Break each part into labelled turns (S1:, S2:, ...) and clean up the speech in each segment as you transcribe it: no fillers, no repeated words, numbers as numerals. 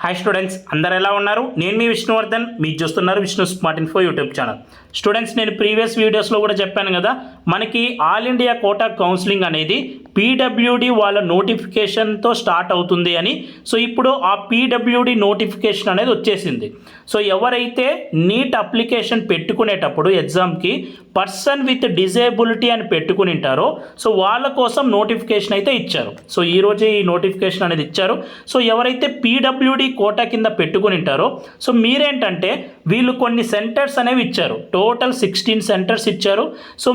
S1: Hi students, అందరు ఎలా ఉన్నారు? నేను మీ విష్ణువర్ధన్, మీరు చూస్తున్నారు Vishnu smart info YouTube channel. Students, నేను ప్రీవియస్ వీడియోస్లో కూడా చెప్పాను కదా, మనకి ఆల్ ఇండియా కోటా కౌన్సిలింగ్ అనేది పీడబ్ల్యూడి వాళ్ళ నోటిఫికేషన్తో స్టార్ట్ అవుతుంది అని. సో ఇప్పుడు ఆ పీడబ్ల్యూడి నోటిఫికేషన్ అనేది వచ్చేసింది. సో ఎవరైతే నీట్ అప్లికేషన్ పెట్టుకునేటప్పుడు ఎగ్జామ్కి పర్సన్ విత్ డిజేబిలిటీ అని పెట్టుకుని ఉంటారో సో వాళ్ళ కోసం నోటిఫికేషన్ అయితే ఇచ్చారు. సో ఈరోజే ఈ నోటిఫికేషన్ అనేది ఇచ్చారు. సో ఎవరైతే పీడబ్ల్యూడి కోటా కింద పెట్టుకుని ఉంటారో సో మీరేంటంటే వీళ్ళు కొన్ని సెంటర్స్ అనేవి ఇచ్చారు. టోటల్ 16 సెంటర్స్ ఇచ్చారు. సో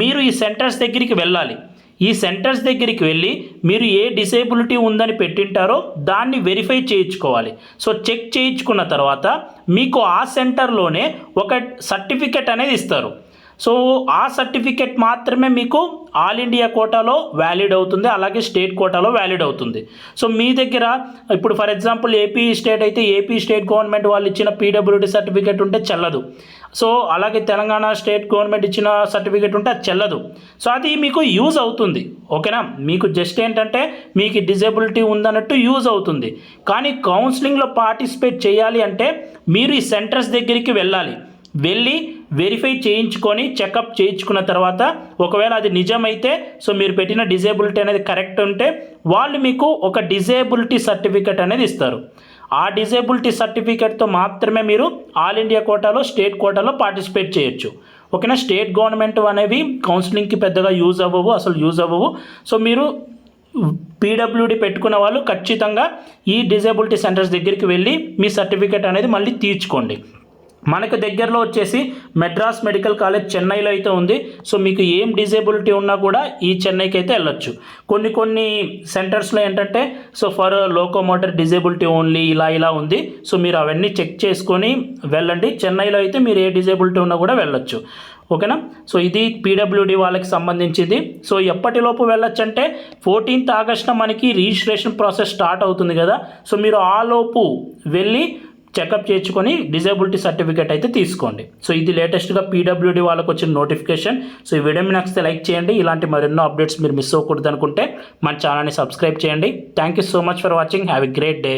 S1: మీరు ఈ సెంటర్స్ దగ్గరికి వెళ్ళాలి. ఈ సెంటర్స్ దగ్గరికి వెళ్ళి మీరు ఏ డిసేబిలిటీ ఉందని పెట్టింటారో దాన్ని వెరిఫై చేయించుకోవాలి. సో చెక్ చేయించుకున్న తర్వాత మీకు ఆ సెంటర్లోనే ఒక సర్టిఫికెట్ అనేది ఇస్తారు. సో ఆ సర్టిఫికెట్ మాత్రమే మీకు ఆల్ ఇండియా కోటాలో వ్యాలిడ్ అవుతుంది, అలాగే స్టేట్ కోటాలో వ్యాలిడ్ అవుతుంది. సో మీ దగ్గర ఇప్పుడు ఫర్ ఎగ్జాంపుల్ ఏపీ స్టేట్ అయితే ఏపీ స్టేట్ గవర్నమెంట్ వాళ్ళు ఇచ్చిన పీడబ్ల్యూడి సర్టిఫికెట్ ఉంటే చెల్లదు. సో అలాగే తెలంగాణ స్టేట్ గవర్నమెంట్ ఇచ్చిన సర్టిఫికెట్ ఉంటే అది చెల్లదు. సో అది మీకు యూజ్ అవుతుంది, ఓకేనా? మీకు జస్ట్ ఏంటంటే మీకు డిజేబిలిటీ ఉందన్నట్టు యూజ్ అవుతుంది. కానీ కౌన్సిలింగ్లో పార్టిసిపేట్ చేయాలి అంటే మీరు ఈ సెంటర్స్ దగ్గరికి వెళ్ళి వెరిఫై చేయించుకొని చెకప్ చేయించుకున్న తర్వాత ఒకవేళ అది నిజమైతే సో మీరు పెట్టిన డిజేబిలిటీ అనేది కరెక్ట్ ఉంటే వాళ్ళు మీకు ఒక డిజేబిలిటీ సర్టిఫికెట్ అనేది ఇస్తారు. ఆ డిజేబిలిటీ సర్టిఫికెట్తో మాత్రమే మీరు ఆల్ ఇండియా కోటాలో స్టేట్ కోటాలో పార్టిసిపేట్ చేయొచ్చు, ఓకేనా? స్టేట్ గవర్నమెంట్ అనేవి కౌన్సిలింగ్కి పెద్దగా యూజ్ అవ్వవు. సో మీరు పీడబ్ల్యూడి పెట్టుకున్న వాళ్ళు ఖచ్చితంగా ఈ డిజేబిలిటీ సెంటర్స్ దగ్గరికి వెళ్ళి మీ సర్టిఫికెట్ అనేది మళ్ళీ తీర్చుకోండి. మనకు దగ్గరలో వచ్చేసి మెడ్రాస్ మెడికల్ కాలేజ్ చెన్నైలో అయితే ఉంది. సో మీకు ఏం డిజేబిలిటీ ఉన్నా కూడా ఈ చెన్నైకి అయితే వెళ్ళొచ్చు. కొన్ని సెంటర్స్లో ఏంటంటే so for locomotor disability only ఇలా ఉంది. సో మీరు అవన్నీ చెక్ చేసుకొని వెళ్ళండి. చెన్నైలో అయితే మీరు ఏ డిజేబిలిటీ ఉన్నా కూడా వెళ్ళొచ్చు, ఓకేనా? సో ఇది పీడబ్ల్యూడి వాళ్ళకి సంబంధించింది. సో ఎప్పటిలోపు వెళ్ళొచ్చు అంటే 14th ఆగస్టున మనకి రిజిస్ట్రేషన్ ప్రాసెస్ స్టార్ట్ అవుతుంది కదా. సో మీరు ఆ లోపు వెళ్ళి చెకప్ చేయించుకొని డిజేబిలిటీ సర్టిఫికేట్ అయితే తీసుకోండి. సో ఇది లేటెస్ట్గా పీడబ్ల్యూడి వాళ్ళకు వచ్చిన నోటిఫికేషన్. సో ఈ వీడియో మీకు నచ్చితే లైక్ చేయండి. ఇలాంటి మరెన్నో అప్డేట్స్ మీరు మిస్ అవ్వకూడదు అనుకుంటే మన ఛానల్ని సబ్స్క్రైబ్ చేయండి. Thank you so much for watching. Have a great day.